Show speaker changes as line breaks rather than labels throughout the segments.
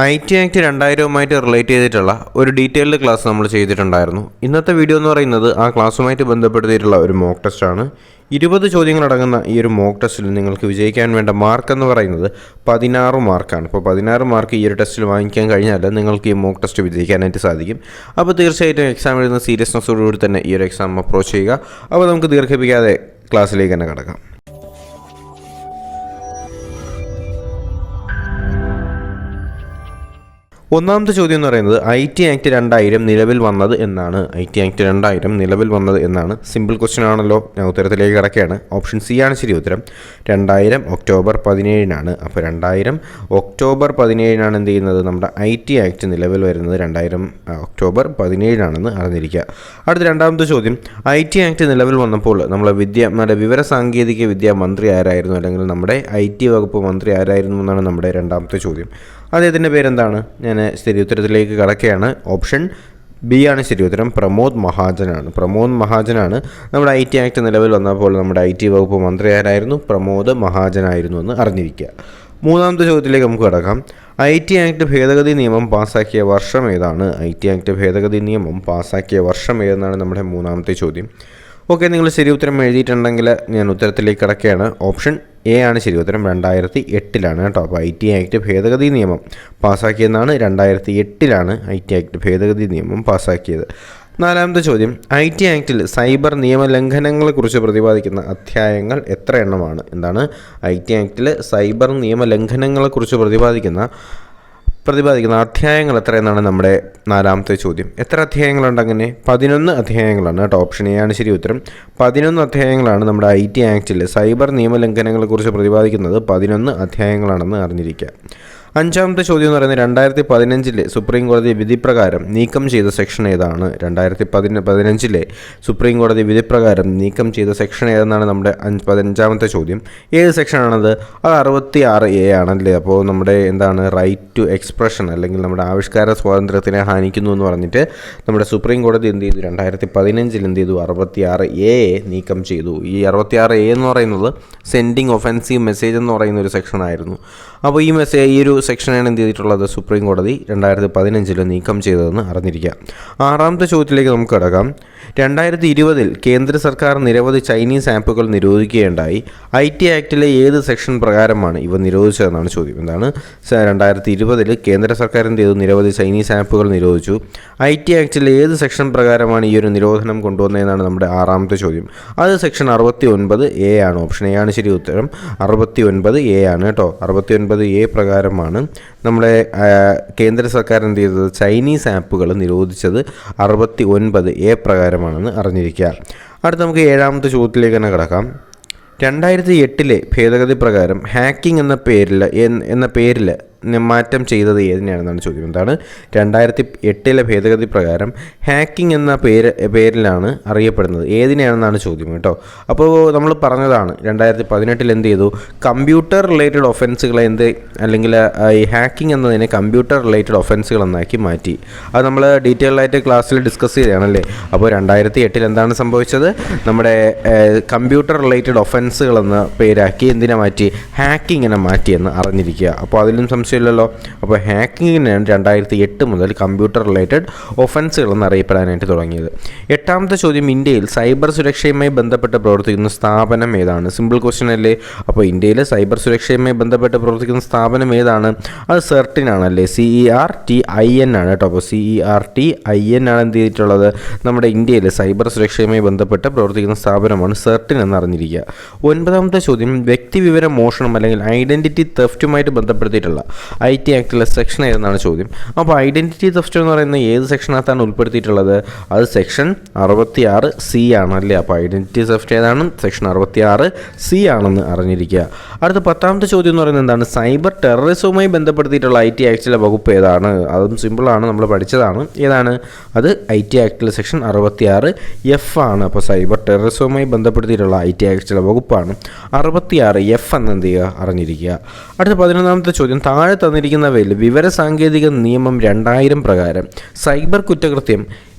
IT act 2000 relate ചെയ്തിട്ടുള്ള ഒരു detailed class നമ്മൾ ചെയ്തിട്ടുണ്ടായിരുന്നു. ഇന്നത്തെ വീഡിയോ എന്ന് പറയുന്നത് ആ ക്ലാസ്സുമായിട്ട് ബന്ധപ്പെടുത്തിയിട്ടുള്ള ഒരു മോക്ക് ടെസ്റ്റാണ്. 20 ചോദ്യങ്ങളടങ്ങുന്ന ഈ ഒരു മോക്ക് ടെസ്റ്റിൽ നിങ്ങൾക്ക് വിജയിക്കാൻ വേണ്ട മാർക്ക് എന്ന് പറയുന്നത് 16 മാർക്കാണ്. അപ്പോൾ 16 മാർക്ക് ഈ ഒരു ടെസ്റ്റിൽ വാങ്ങിക്കാൻ കഴിഞ്ഞാൽ നിങ്ങൾക്ക് ഈ മോക്ക് ടെസ്റ്റ് വിജയിക്കാനായിട്ട് സാധിക്കും. അപ്പോൾ തീർച്ചയായിട്ടും എക്സാം എഴുതുന്ന സീരിയസ്നെസ്സോടുകൂടി തന്നെ ഈ ഒരു എക്സാം അപ്രോച്ച് ചെയ്യുക. അപ്പോൾ നമുക്ക് ദീർഘിപ്പിക്കാതെ ക്ലാസ്സിലേക്ക് തന്നെ കടക്കാം. ഒന്നാമത്തെ ചോദ്യം എന്ന് പറയുന്നത് IT ആക്ട് 2000 നിലവിൽ വന്നത് എന്നാണ്. IT ആക്ട് 2000 നിലവിൽ വന്നത് എന്നാണ്. സിമ്പിൾ ക്വസ്റ്റ്യൻ ആണല്ലോ. ഞാൻ ഉത്തരത്തിലേക്ക് കിടക്കുകയാണ്. ഓപ്ഷൻ സി ആണ് ശരി ഉത്തരം. 2000 ഒക്ടോബർ 17 അപ്പോൾ 2000 ഒക്ടോബർ 17 എന്ത് ചെയ്യുന്നത്, നമ്മുടെ IT ആക്ട് നിലവിൽ വരുന്നത് 2000 ഒക്ടോബർ 17 അറിഞ്ഞിരിക്കുക. അടുത്ത രണ്ടാമത്തെ ചോദ്യം, IT ആക്ട് നിലവിൽ വന്നപ്പോൾ നമ്മുടെ വിവരസാങ്കേതിക വിദ്യ മന്ത്രി ആരായിരുന്നു, അല്ലെങ്കിൽ നമ്മുടെ IT വകുപ്പ് മന്ത്രി ആരായിരുന്നു എന്നാണ് നമ്മുടെ രണ്ടാമത്തെ ചോദ്യം. അദ്ദേഹത്തിൻ്റെ പേരെന്താണ്? ഞാൻ ശരി ഉത്തരത്തിലേക്ക് കടക്കുകയാണ്. ഓപ്ഷൻ ബി ആണ് ശരി ഉത്തരം. പ്രമോദ് മഹാജനാണ് നമ്മുടെ IT ആക്ട് നിലവിൽ വന്നപ്പോൾ നമ്മുടെ IT വകുപ്പ് മന്ത്രി ആരായിരുന്നു? പ്രമോദ് മഹാജനായിരുന്നു എന്ന് അറിഞ്ഞിരിക്കുക. മൂന്നാമത്തെ ചോദ്യത്തിലേക്ക് നമുക്ക് കടക്കാം. IT ആക്ട് ഭേദഗതി നിയമം പാസ്സാക്കിയ വർഷം ഏതാണ്? IT ആക്ട് ഭേദഗതി നിയമം പാസ്സാക്കിയ വർഷം ഏതെന്നാണ് നമ്മുടെ മൂന്നാമത്തെ ചോദ്യം. ഓക്കെ, നിങ്ങൾ ശരി ഉത്തരം എഴുതിയിട്ടുണ്ടെങ്കിൽ ഞാൻ ഉത്തരത്തിലേക്ക് കിടക്കുകയാണ്. ഓപ്ഷൻ എ ആണ് ശരി ഉത്തരം. 2008 കേട്ടോ. അപ്പോൾ IT ആക്ട് ഭേദഗതി നിയമം പാസ്സാക്കിയതെന്നാണ്. 2008 IT ആക്ട് ഭേദഗതി നിയമം പാസ്സാക്കിയത്. നാലാമത്തെ ചോദ്യം, IT ആക്ടിൽ സൈബർ നിയമലംഘനങ്ങളെക്കുറിച്ച് പ്രതിപാദിക്കുന്ന അധ്യായങ്ങൾ എത്ര എണ്ണമാണ്? എന്താണ്? IT ആക്ടിൽ സൈബർ നിയമലംഘനങ്ങളെക്കുറിച്ച് പ്രതിപാദിക്കുന്ന അധ്യായങ്ങൾ എത്ര എന്നാണ് നമ്മുടെ നാലാമത്തെ ചോദ്യം. എത്ര അധ്യായങ്ങളുണ്ട്? അങ്ങനെ 11 അധ്യായങ്ങളാണ് കേട്ടോ. ഓപ്ഷൻ എ ആണ് ശരി ഉത്തരം. 11 അധ്യായങ്ങളാണ് നമ്മുടെ IT ആക്ടിൽ സൈബർ നിയമലംഘനങ്ങളെക്കുറിച്ച് പ്രതിപാദിക്കുന്നത്. 11 അധ്യായങ്ങളാണെന്ന് അറിഞ്ഞിരിക്കുക. അഞ്ചാമത്തെ ചോദ്യം എന്ന് പറയുന്നത് 2015 സുപ്രീം കോടതി വിധിപ്രകാരം നീക്കം ചെയ്ത സെക്ഷൻ ഏതാണ്? 2015 സുപ്രീം കോടതി വിധിപ്രകാരം നീക്കം ചെയ്ത സെക്ഷൻ ഏതെന്നാണ് നമ്മുടെ 15ാമത്തെ ചോദ്യം. ഏത് സെക്ഷനാണത്? അത് 66A ആണല്ലേ. അപ്പോൾ നമ്മുടെ എന്താണ്, റൈറ്റ് ടു എക്സ്പ്രഷൻ അല്ലെങ്കിൽ നമ്മുടെ ആവിഷ്കാര സ്വാതന്ത്ര്യത്തിനെ ഹാനിക്കുന്നു എന്ന് പറഞ്ഞിട്ട് നമ്മുടെ സുപ്രീം കോടതി എന്ത് ചെയ്തു? 2015 എന്ത് ചെയ്തു? 66A നീക്കം ചെയ്തു. ഈ 66A എന്ന് പറയുന്നത് സെൻഡിങ് ഒഫൻസീവ് മെസ്സേജ് എന്ന് പറയുന്ന ഒരു സെക്ഷനായിരുന്നു. അപ്പോൾ ഈ ഒരു സെക്ഷനാണ് എന്ത് ചെയ്തിട്ടുള്ളത്? സുപ്രീം കോടതി 2015 നീക്കം ചെയ്തതെന്ന് അറിഞ്ഞിരിക്കുക. ആറാമത്തെ ചോദ്യത്തിലേക്ക് നമുക്ക് കടക്കാം. 2020 കേന്ദ്ര സർക്കാർ നിരവധി ചൈനീസ് ആപ്പുകൾ നിരോധിക്കുകയുണ്ടായി. IT ആക്ടിലെ ഏത് സെക്ഷൻ പ്രകാരമാണ് ഇവ നിരോധിച്ചതെന്നാണ് ചോദ്യം. എന്താണ്? 2020 കേന്ദ്ര സർക്കാർ എന്ത് ചെയ്തു? നിരവധി ചൈനീസ് ആപ്പുകൾ നിരോധിച്ചു. IT ആക്ടിലെ ഏത് സെക്ഷൻ പ്രകാരമാണ് ഈ ഒരു നിരോധനം കൊണ്ടുവന്നതെന്നാണ് നമ്മുടെ ആറാമത്തെ ചോദ്യം. അത് സെക്ഷൻ 69A ആണ്. ഓപ്ഷൻ എ ആണ് ശരി ഉത്തരം. 69A ആണ് കേട്ടോ. 69A പ്രകാരമാണ് നമ്മുടെ കേന്ദ്ര സർക്കാർ എന്ത് ചെയ്തത്? ചൈനീസ് ആപ്പുകൾ നിരോധിച്ചത് 69A പ്രകാരമാണെന്ന് അറിഞ്ഞിരിക്കുക. അടുത്ത നമുക്ക് ഏഴാമത്തെ ചോദ്യത്തിലേക്ക് തന്നെ കിടക്കാം. 2008 ഭേദഗതി പ്രകാരം ഹാക്കിംഗ് എന്ന പേരിൽ മാറ്റം ചെയ്തത് ഏതിനെയാണെന്നാണ് ചോദ്യം. എന്താണ്? 2008 ഭേദഗതി പ്രകാരം ഹാക്കിംഗ് എന്ന പേരിലാണ് അറിയപ്പെടുന്നത്. ഏതിനെയാണെന്നാണ് ചോദ്യം കേട്ടോ. അപ്പോൾ നമ്മൾ പറഞ്ഞതാണ് 2018 എന്ത് ചെയ്തു? കമ്പ്യൂട്ടർ റിലേറ്റഡ് ഒഫൻസുകളെ അല്ലെങ്കിൽ ഈ ഹാക്കിംഗ് എന്നതിനെ കമ്പ്യൂട്ടർ റിലേറ്റഡ് ഒഫൻസുകൾ എന്നാക്കി മാറ്റി. അത് നമ്മൾ ഡീറ്റെയിൽഡായിട്ട് ക്ലാസ്സിൽ ഡിസ്കസ് ചെയ്തതാണല്ലേ. അപ്പോൾ 2008 എന്താണ് സംഭവിച്ചത്? നമ്മുടെ കമ്പ്യൂട്ടർ റിലേറ്റഡ് ഒഫൻസുകൾ എന്ന പേരാക്കി എന്തിനെ മാറ്റി? ഹാക്കിങ്ങിനെ മാറ്റിയെന്ന് അറിഞ്ഞിരിക്കുക. അപ്പോൾ അതിലും ഇല്ലല്ലോ. അപ്പോൾ ഹാക്കിങ്ങിനാണ് 2008 മുതൽ കമ്പ്യൂട്ടർ റിലേറ്റഡ് ഒഫൻസുകൾ എന്നറിയപ്പെടാനായിട്ട് തുടങ്ങിയത്. എട്ടാമത്തെ ചോദ്യം, ഇന്ത്യയിൽ സൈബർ സുരക്ഷയുമായി ബന്ധപ്പെട്ട് പ്രവർത്തിക്കുന്ന സ്ഥാപനം ഏതാണ്? സിമ്പിൾ ക്വസ്റ്റ്യൻ അല്ലേ. അപ്പോൾ ഇന്ത്യയിൽ സൈബർ സുരക്ഷയുമായി ബന്ധപ്പെട്ട് പ്രവർത്തിക്കുന്ന സ്ഥാപനം ഏതാണ്? അത് CERT ആണല്ലേ. CERTIN ആണ് കേട്ടോ. അപ്പോൾ CERTIN ആണ് എന്ത് ചെയ്തിട്ടുള്ളത്? നമ്മുടെ ഇന്ത്യയിൽ സൈബർ സുരക്ഷയുമായി ബന്ധപ്പെട്ട് പ്രവർത്തിക്കുന്ന സ്ഥാപനമാണ് CERT എന്ന് അറിഞ്ഞിരിക്കുക. ഒൻപതാമത്തെ ചോദ്യം, വ്യക്തിവിവര മോഷണം അല്ലെങ്കിൽ ഐഡൻറ്റിറ്റി തെഫ്റ്റുമായിട്ട് ബന്ധപ്പെടുത്തിയിട്ടുള്ള IT ആക്ടിലെ സെക്ഷൻ ഏതെന്നാണ് ചോദ്യം. അപ്പോൾ ഐഡൻറ്റിറ്റി തെഫ്റ്റ് എന്ന് പറയുന്ന ഏത് സെക്ഷനകത്താണ് ഉൾപ്പെടുത്തിയിട്ടുള്ളത്? അത് സെക്ഷൻ 66C ആണല്ലേ. അപ്പോൾ ഐഡൻറ്റിറ്റി തെഫ്റ്റ് ഏതാണ്? സെക്ഷൻ 66C ആണെന്ന് അറിഞ്ഞിരിക്കുക. അടുത്ത 10ാമത്തെ ചോദ്യം എന്ന് പറയുന്നത് എന്താണ്? സൈബർ ടെററിസവുമായി ബന്ധപ്പെടുത്തിയിട്ടുള്ള IT ആക്ടിലെ വകുപ്പ് ഏതാണ്? അതും സിമ്പിളാണ്, നമ്മൾ പഠിച്ചതാണ്. ഏതാണ് അത്? IT ആക്ടിലെ സെക്ഷൻ 66F ആണ്. അപ്പോൾ സൈബർ ടെററിസവുമായി ബന്ധപ്പെടുത്തിയിട്ടുള്ള IT ആക്ടിലെ വകുപ്പാണ് 66F എന്ന് എന്ത് ചെയ്യുക? അറിഞ്ഞിരിക്കുക. അടുത്ത 11ാമത്തെ ചോദ്യം, താഴെ താഴെ തന്നിരിക്കുന്നവയിൽ വിവരസാങ്കേതിക നിയമം 2000 പ്രകാരം സൈബർ കുറ്റകൃത്യം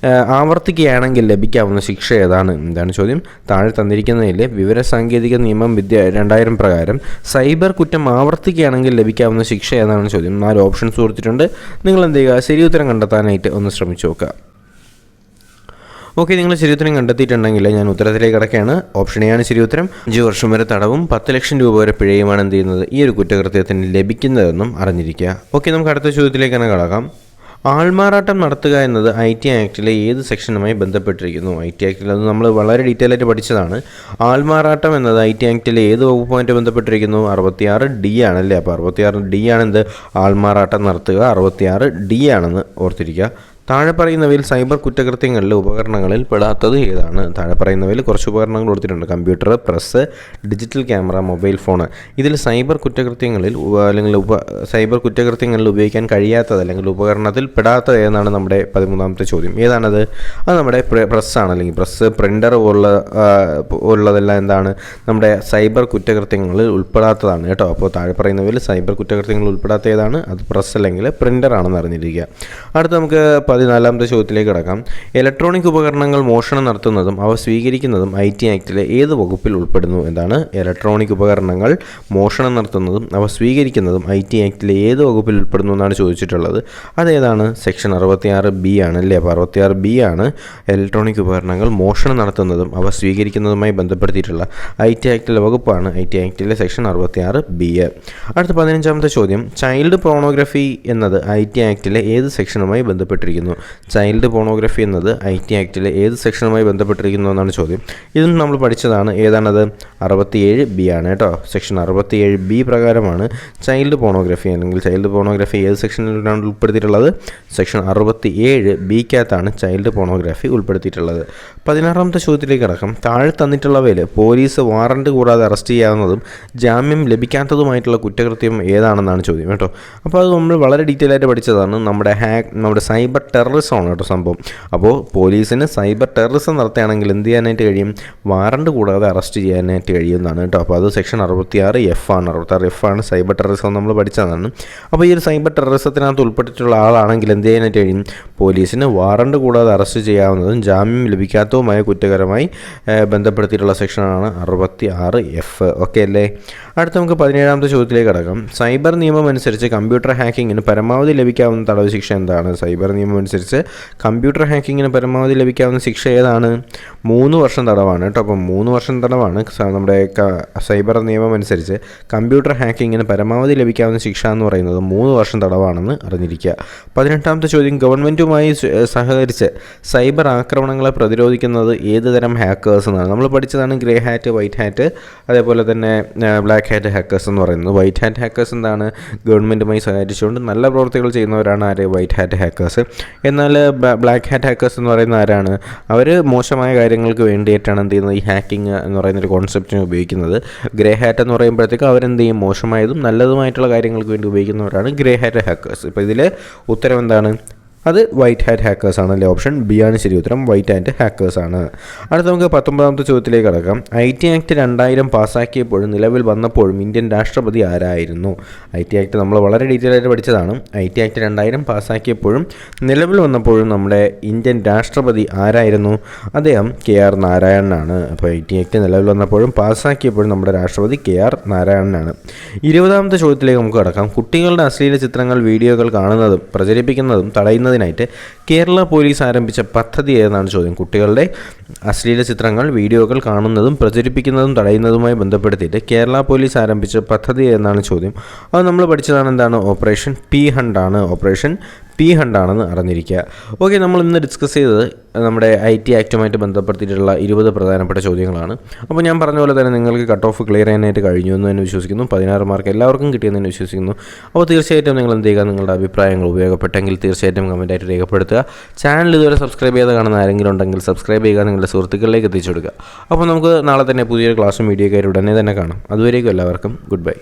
ആവർത്തിക്കുകയാണെങ്കിൽ ലഭിക്കാവുന്ന ശിക്ഷ ഏതാണ്? എന്താണ് ചോദ്യം? താഴെ തന്നിരിക്കുന്നതിൽ വിവരസാങ്കേതിക നിയമം 2000 പ്രകാരം സൈബർ കുറ്റം ആവർത്തിക്കുകയാണെങ്കിൽ ലഭിക്കാവുന്ന ശിക്ഷ ഏതാണ് ചോദ്യം. 4 ഓപ്ഷൻസ് കൊടുത്തിട്ടുണ്ട്. നിങ്ങൾ എന്ത് ചെയ്യുക? ശരി ഉത്തരം കണ്ടെത്താനായിട്ട് ഒന്ന് ശ്രമിച്ചു നോക്കുക. ഓക്കെ, നിങ്ങൾ ശരി ഉത്തരം കണ്ടെത്തിയിട്ടുണ്ടെങ്കിൽ ഞാൻ ഉത്തരത്തിലേക്ക് കിടക്കുകയാണ്. ഓപ്ഷൻ എ ആണ് ശരി ഉത്തരം. 5 വർഷം വരെ തടവും 10 ലക്ഷം രൂപ വരെ പിഴയുമാണ് എന്ത് ചെയ്യുന്നത് ഈ ഒരു കുറ്റകൃത്യത്തിന് ലഭിക്കുന്നതെന്നും അറിഞ്ഞിരിക്കുക. ഓക്കെ, നമുക്ക് അടുത്ത ചോദ്യത്തിലേക്ക് തന്നെ കടക്കാം. ആൾമാറാട്ടം നടത്തുക എന്നത് IT ആക്ടിലെ ഏത് സെക്ഷനുമായി ബന്ധപ്പെട്ടിരിക്കുന്നു? IT ആക്ടിൽ അത് നമ്മൾ വളരെ ഡീറ്റെയിൽ ആയിട്ട് പഠിച്ചതാണ്. ആൾമാറാട്ടം എന്നത് IT ആക്ടിലെ ഏത് വകുപ്പുമായിട്ട് ബന്ധപ്പെട്ടിരിക്കുന്നു? 66D ആണല്ലേ. അപ്പോൾ 66D ആണെന്ത്? ആൾമാറാട്ടം നടത്തുക 66D ആണെന്ന് ഓർത്തിരിക്കുക. താഴെ പറയുന്നവയിൽ സൈബർ കുറ്റകൃത്യങ്ങളിലെ ഉപകരണങ്ങളിൽ പെടാത്തത് ഏതാണ്? താഴെ പറയുന്നവയിൽ കുറച്ച് ഉപകരണങ്ങൾ കൊടുത്തിട്ടുണ്ട്. Computer, press, digital camera, mobile phone. ഇതിൽ സൈബർ കുറ്റകൃത്യങ്ങളിൽ സൈബർ കുറ്റകൃത്യങ്ങളിൽ ഉപയോഗിക്കാൻ കഴിയാത്തത് അല്ലെങ്കിൽ ഉപകരണത്തിൽ പെടാത്തത് ഏതാണ്? നമ്മുടെ 13ാമത്തെ ചോദ്യം. ഏതാണത്? അത് നമ്മുടെ പ്രസ്സാണ്. അല്ലെങ്കിൽ പ്രസ്, പ്രിൻ്റർ ഉള്ളതെല്ലാം എന്താണ്? നമ്മുടെ സൈബർ കുറ്റകൃത്യങ്ങളിൽ ഉൾപ്പെടാത്തതാണ് കേട്ടോ. അപ്പോൾ താഴെ പറയുന്നവയിൽ സൈബർ കുറ്റകൃത്യങ്ങളിൽ ഉൾപ്പെടാത്ത ഏതാണ്? അത് പ്രസ് അല്ലെങ്കിൽ പ്രിൻ്റർ ആണെന്ന് അറിഞ്ഞിരിക്കുക. അടുത്ത നമുക്ക് 14ാമത്തെ ചോദ്യത്തിലേക്ക് കടക്കാം. ഇലക്ട്രോണിക് ഉപകരണങ്ങൾ മോഷണം നടത്തുന്നതും അവ സ്വീകരിക്കുന്നതും IT ആക്ടിലെ ഏത് വകുപ്പിൽ ഉൾപ്പെടുന്നു? എന്താണ്? ഇലക്ട്രോണിക് ഉപകരണങ്ങൾ മോഷണം നടത്തുന്നതും അവ സ്വീകരിക്കുന്നതും IT ആക്ടിലെ ഏത് വകുപ്പിൽ ഉൾപ്പെടുന്നു എന്നാണ് ചോദിച്ചിട്ടുള്ളത്. അതേതാണ്? സെക്ഷൻ 66B ആണ് അല്ലേ. അപ്പോൾ 66B ആണ് ഇലക്ട്രോണിക് ഉപകരണങ്ങൾ മോഷണം നടത്തുന്നതും അവ സ്വീകരിക്കുന്നതുമായി ബന്ധപ്പെടുത്തിയിട്ടുള്ള IT ആക്ടിലെ വകുപ്പാണ് IT ആക്ടിലെ സെക്ഷൻ 66B. അടുത്ത 15ാമത്തെ ചോദ്യം. ചൈൽഡ് പോർണോഗ്രഫി എന്നത് IT ആക്ടിലെ ഏത് സെക്ഷനുമായി ബന്ധപ്പെട്ടിരിക്കുന്നു? ചൈൽഡ് പോർണോഗ്രഫി എന്നത് IT ആക്ടിലെ ഏത് സെക്ഷനുമായി ബന്ധപ്പെട്ടിരിക്കുന്നു എന്നാണ് ചോദ്യം. ഇതും നമ്മൾ പഠിച്ചതാണ്. ഏതാണത്? 67B ആണ് കേട്ടോ. സെക്ഷൻ 67B പ്രകാരമാണ് ചൈൽഡ് പോർണോഗ്രഫി അല്ലെങ്കിൽ ചൈൽഡ് പോർണോഗ്രഫി ഏത് സെക്ഷനിലാണ് ഉൾപ്പെടുത്തിയിട്ടുള്ളത്? സെക്ഷൻ 67Bക്കകത്താണ് ചൈൽഡ് പോർണോഗ്രഫി ഉൾപ്പെടുത്തിയിട്ടുള്ളത്. 16ാമത്തെ ചോദ്യത്തിലേക്ക് കിടക്കാം. താഴെ തന്നിട്ടുള്ളവയിൽ പോലീസ് വാറണ്ട് കൂടാതെ അറസ്റ്റ് ചെയ്യാവുന്നതും ജാമ്യം ലഭിക്കാത്തതുമായിട്ടുള്ള കുറ്റകൃത്യം ഏതാണെന്നാണ് ചോദ്യം കേട്ടോ. അപ്പോൾ അത് നമ്മൾ വളരെ ഡീറ്റെയിൽ ആയിട്ട് പഠിച്ചതാണ്. നമ്മുടെ സൈബർ ടെററിസം ആണ് കേട്ടോ സംഭവം. അപ്പോൾ പോലീസിന് സൈബർ ടെററിസം നടത്തുകയാണെങ്കിൽ എന്ത് ചെയ്യാനായിട്ട് കഴിയും? വാറണ്ട് കൂടാതെ അറസ്റ്റ് ചെയ്യാനായിട്ട് കഴിയുന്നതാണ് കേട്ടോ. അപ്പോൾ അത് സെക്ഷൻ 66F ആണ്. 66F ആണ് സൈബർ ടെററിസം നമ്മൾ പഠിച്ചതാണ്. അപ്പോൾ ഈ ഒരു സൈബർ ടെററിസത്തിനകത്ത് ഉൾപ്പെട്ടിട്ടുള്ള ആളാണെങ്കിൽ എന്ത് ചെയ്യാനായിട്ട് കഴിയും? പോലീസിന് വാറണ്ട് കൂടാതെ അറസ്റ്റ് ചെയ്യാവുന്നതും ജാമ്യം ലഭിക്കാത്തതുമായ കുറ്റകരമായി ബന്ധപ്പെടുത്തിയിട്ടുള്ള സെക്ഷനാണ് 66F. ഓക്കെ അല്ലേ? അടുത്ത നമുക്ക് 17ാമത്തെ ചോദ്യത്തിലേക്ക് കടക്കാം. സൈബർ നിയമം അനുസരിച്ച് കമ്പ്യൂട്ടർ ഹാക്കിങ്ങിന് പരമാവധി ലഭിക്കാവുന്ന തടവ് ശിക്ഷ എന്താണ്? സൈബർ നിയമം അനുസരിച്ച് കമ്പ്യൂട്ടർ ഹാക്കിങ്ങിന് പരമാവധി ലഭിക്കാവുന്ന ശിക്ഷ ഏതാണ്? 3 വർഷം തടവാണ് കേട്ടോ. അപ്പം 3 വർഷം തടവാണ് നമ്മുടെ സൈബർ നിയമം അനുസരിച്ച് കമ്പ്യൂട്ടർ ഹാക്കിങ്ങിന് പരമാവധി ലഭിക്കാവുന്ന ശിക്ഷ എന്ന് പറയുന്നത് 3 വർഷം തടവാണെന്ന് അറിഞ്ഞിരിക്കുക. 18ാമത്തെ ചോദ്യം. ഗവൺമെൻറ്റുമായി സഹകരിച്ച് സൈബർ ആക്രമണങ്ങളെ പ്രതിരോധിക്കുന്നത് ഏത് തരം ഹാക്കേഴ്സ് എന്നാണ്? നമ്മൾ പഠിച്ചതാണ് ഗ്രേ ഹാറ്റ്, വൈറ്റ് ഹാറ്റ്, അതേപോലെ തന്നെ ബ്ലാക്ക് ഹാറ്റ് ഹാക്കേഴ്സ് എന്ന് പറയുന്നത്. വൈറ്റ് ഹാറ്റ് ഹാക്കേഴ്സ് എന്താണ്? ഗവൺമെൻറ്റുമായി സഹകരിച്ചുകൊണ്ട് നല്ല പ്രവർത്തികൾ ചെയ്യുന്നവരാണ് ആര്? White hat hackers. എന്നാൽ ബ്ലാക്ക് ഹാറ്റ് ഹാക്കേഴ്സ് എന്ന് പറയുന്ന ആരാണ്? അവർ മോശമായ കാര്യങ്ങൾക്ക് വേണ്ടിയിട്ടാണ് എന്ത് ചെയ്യുന്നത്? ഈ ഹാക്കിംഗ് എന്ന് പറയുന്നൊരു കോൺസെപ്റ്റിനെ ഉപയോഗിക്കുന്നത്. ഗ്രേ ഹാറ്റ് എന്ന് പറയുമ്പോഴത്തേക്കും അവരെന്ത് ചെയ്യും? മോശമായതും നല്ലതുമായിട്ടുള്ള കാര്യങ്ങൾക്ക് വേണ്ടി ഉപയോഗിക്കുന്നവരാണ് ഗ്രേ ഹാറ്റ് ഹാക്കേഴ്സ്. ഇപ്പോൾ ഇതിൽ ഉത്തരം എന്താണ്? അത് വൈറ്റ് ഹാറ്റ് ഹാക്കേഴ്സ് ആണല്ലേ. ഓപ്ഷൻ ബി ആണ് ശരി ഉത്തരം. വൈറ്റ് ഹാറ്റ് ഹാക്കേഴ്സ് ആണ്. അടുത്ത നമുക്ക് 19ാമത്തെ ചോദ്യത്തിലേക്ക് കടക്കാം. IT ആക്ട് 2000 പാസ്സാക്കിയപ്പോഴും നിലവിൽ വന്നപ്പോഴും ഇന്ത്യൻ രാഷ്ട്രപതി ആരായിരുന്നു? IT ആക്ട് നമ്മൾ വളരെ ഡീറ്റെയിൽ ആയിട്ട് പഠിച്ചതാണ്. IT ആക്ട് 2000 പാസ്സാക്കിയപ്പോഴും നിലവിൽ വന്നപ്പോഴും നമ്മുടെ ഇന്ത്യൻ രാഷ്ട്രപതി ആരായിരുന്നു? അദ്ദേഹം KR നാരായണനാണ്. അപ്പോൾ IT ആക്ട് നിലവിൽ വന്നപ്പോഴും പാസ്സാക്കിയപ്പോഴും നമ്മുടെ രാഷ്ട്രപതി KR നാരായണനാണ്. 20ാമത്തെ ചോദ്യത്തിലേക്ക് നമുക്ക് കടക്കാം. കുട്ടികളുടെ അശ്ലീല ചിത്രങ്ങൾ, വീഡിയോകൾ കാണുന്നതും പ്രചരിപ്പിക്കുന്നതും തടയുന്നതിനായിട്ട് കേരള പോലീസ് ആരംഭിച്ച പദ്ധതി ഏതെന്നാണ് ചോദ്യം. കുട്ടികളുടെ അശ്ലീല ചിത്രങ്ങൾ, വീഡിയോകൾ കാണുന്നതും പ്രചരിപ്പിക്കുന്നതും തടയുന്നതുമായി ബന്ധപ്പെടുത്തിയിട്ട് കേരള പോലീസ് ആരംഭിച്ച പദ്ധതി ഏതെന്നാണ് ചോദ്യം. അത് നമ്മൾ പഠിച്ചതാണ്. എന്താണ്? ഓപ്പറേഷൻ പി ഹണ്ട് ആണ്. ഓപ്പറേഷൻ പി ഹണ്ട് ആണെന്ന് അറിഞ്ഞിരിക്കുക. ഓക്കെ, നമ്മൾ ഇന്ന് ഡിസ്കസ് ചെയ്തത് നമ്മുടെ IT ആക്റ്റുമായിട്ട് ബന്ധപ്പെടുത്തിയിട്ടുള്ള 20 പ്രധാനപ്പെട്ട ചോദ്യങ്ങളാണ്. അപ്പോൾ ഞാൻ പറഞ്ഞ പോലെ തന്നെ നിങ്ങൾക്ക് കട്ട് ഓഫ് ക്ലിയർ ചെയ്യാനായിട്ട് കഴിഞ്ഞു എന്ന് തന്നെ വിശ്വസിക്കുന്നു. 16 മാർക്ക് എല്ലാവർക്കും കിട്ടിയെന്ന് തന്നെ വിശ്വസിക്കുന്നു. അപ്പോൾ തീർച്ചയായിട്ടും നിങ്ങൾ എന്ത് ചെയ്യുക? നിങ്ങളുടെ അഭിപ്രായങ്ങൾ ഉപയോഗപ്പെട്ടെങ്കിൽ തീർച്ചയായിട്ടും കമൻറ്റായിട്ട് രേഖപ്പെടുത്തുക. ചാനൽ ഇതുവരെ സബ്സ്ക്രൈബ് ചെയ്ത് കാണുന്ന ആരെങ്കിലും ഉണ്ടെങ്കിൽ സബ്സ്ക്രൈബ് ചെയ്യുക, നിങ്ങളുടെ സുഹൃത്തുക്കളിലേക്ക് എത്തിച്ചു കൊടുക്കുക. അപ്പോൾ നമുക്ക് നാളെ തന്നെ പുതിയൊരു ക്ലാസ്സും വീഡിയോ ഒക്കെ ഉടനെ തന്നെ കാണാം. അതുവരേക്കും എല്ലാവർക്കും ഗുഡ് ബൈ.